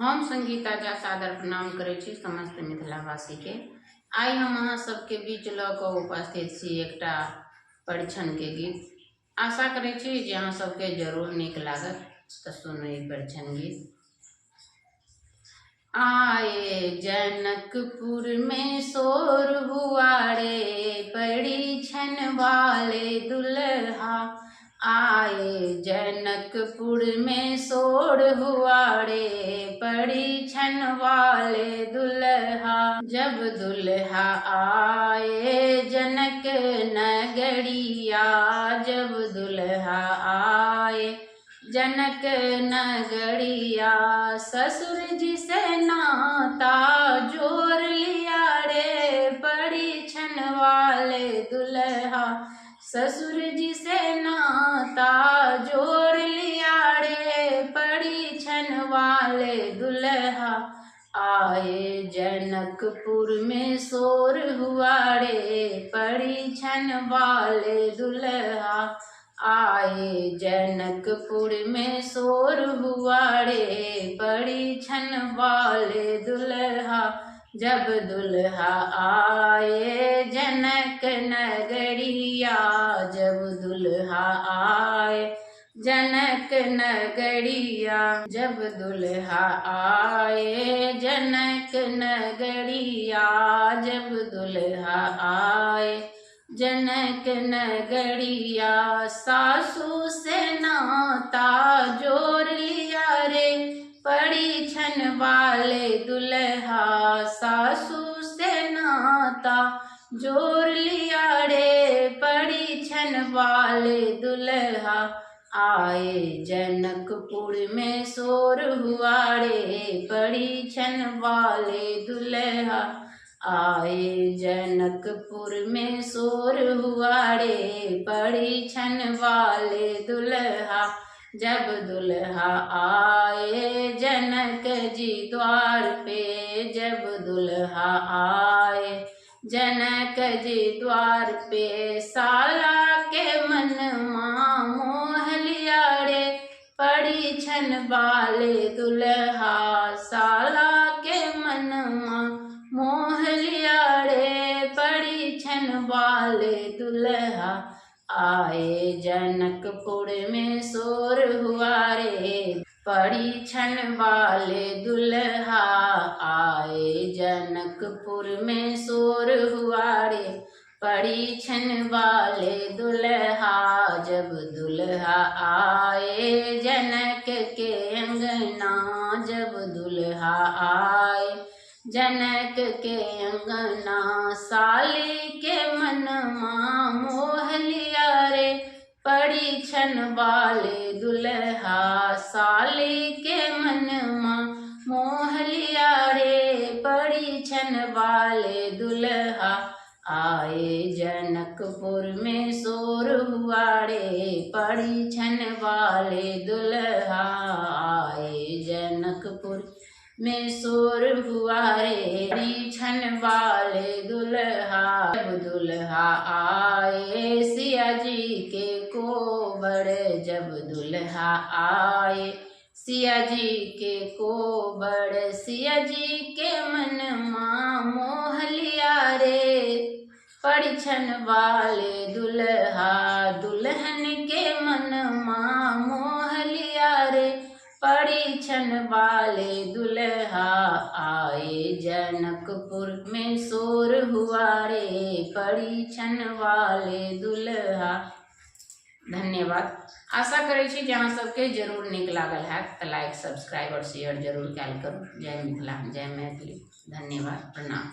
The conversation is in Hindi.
हम संगीता झा सादर प्रणाम करै छी समस्त मिथिलावासी के। आइ हम अहाँ सबके बीच लऽ कऽ उपस्थित छी एकटा परिछन के गीत। आशा करै छी जे अहाँ सबके जरूर नीक लागत। तऽ सुनू ई परिछन गीत। आए जनकपुर में शोर हुआ रे, परिछन वाले दुल्हा। आए जनकपुर में शोर हुआ रे, परिछन वाले दुल्हा। जब दुल्हा आए जनक नगरिया, जब दुल्हा आए जनक नगरिया। ससुर जी से नाता जोड़ लिया रे, परिछन वाले दुल्हा। ससुर जी से नाता जोड़ लिया रे, परिछन वाले दुल्हा। आए जनकपुर में शोर हुआ रे, परिछन वाले दुल्हा। आए जनकपुर में शोर हुआ रे, परिछन वाले दुल्हा। जब दुल्हा आए जनक नगरिया, जब दुल्हा आए जनक नगरिया। जब दुल्हा आए जनक नगरिया, जब दुल्हा आए जनक नगरिया। सासू से नाता जोड़ लिया रे, परिछन वाले दुल्हा। सासू से नाता जोड़ लिया रे, परिछन वाले दुल्हा। आए जनकपुर में शोर हुआ रे, परिछन वाले दुल्हा। आए जनकपुर में शोर हुआ रे, परिछन वाले दुल्हा। जब दुल्हा आए जनक जी द्वार पे, जब दुल्हा आए जनक जी द्वार पे। साला के मन मोह लिया रे, परिछन वाले दुल्हा। साला के मन मोह लिया रे, परिछन वाले दुल्हा। आए जनकपुर में शोर हुआ रे, परिछन वाले दुल्हा। आए जनकपुर में शोर हुआ रे, परिछन वाले दुल्हा। जब दुल्हा आए जनक के अंगना, जब दुल्हा आए जनक के अंगना। साली के मन मोह लिया रे, परिछन वाले दुल्हा। साली के मन मोह लिया रे, परिछन वाले दुल्हा। आए जनकपुर में शोर हुआ रे, परिछन वाले दुल्हा। आए जनकपुर में शोर हुआ रे, परिछन वाले दुल्हा। जब दुल्हा आए सिया जी के कोबर, जब दुल्हा आए सिया जी के कोबर। सिया जी के मन मोह लिया रे, परिछन वाले दुल्हा। दुल्हन के मन मोह लिया रे, परिछन वाले दुल्हा। आए जनकपुर में शोर हुआ रे, परिछन वाले दुल्हा। धन्यवाद। आशा करै छी जे अहाँ सबके जरूर नीक लागल हैत। तऽ लाइक सब्सक्राइब और शेयर जरूर कयल करू। जय मिथिला, जय मैथिली। धन्यवाद, प्रणाम।